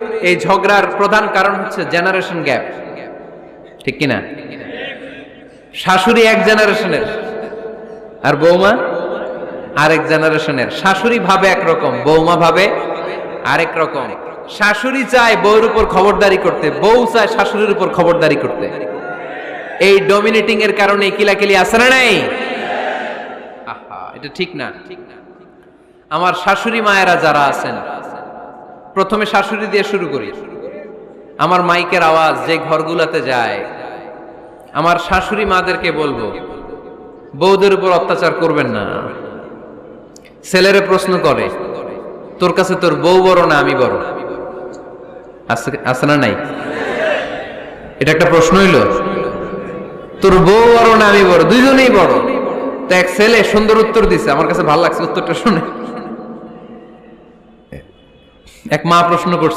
এই ঝগড়ার প্রধান কারণ হচ্ছে জেনারেশন গ্যাপ, ঠিক কিনা? শাশুড়ি এক জেনারেশনের আর বৌমা আরেক জেনারেশনের। শাশুড়ি ভাবে একরকম, বৌমা ভাবে আরেক রকম। শাশুড়ি চায় বউর উপর খবরদারি করতে, বউ চায় শাশুড়ির উপর খবরদারি করতে। এই ডমিনেটিং এর কারণে কিলাকিলি আছে না নাই? আহা, এটা ঠিক না। আমার শাশুড়ি মায়েরা যারা আছেন, প্রথমে শাশুড়ি দিয়ে শুরু করি। আমার মাইকের আওয়াজ যে ঘরগুলাতে যায়, আমার শাশুড়ি মাদেরকে বলবো, বউদের উপর অত্যাচার করবেন না। ছেলেরে প্রশ্ন করে, তোর কাছে তোর বউ বড় না আমি বড়? আছে না নাই? এটা একটা প্রশ্ন হইল। তোর বউ বড় না আমি বড়? দুইজনেই বড়। তো এক ছেলে সুন্দর উত্তর দিছে, আমার কাছে ভালো লাগছে উত্তরটা শুনে। এক মা প্রশ্ন করছে,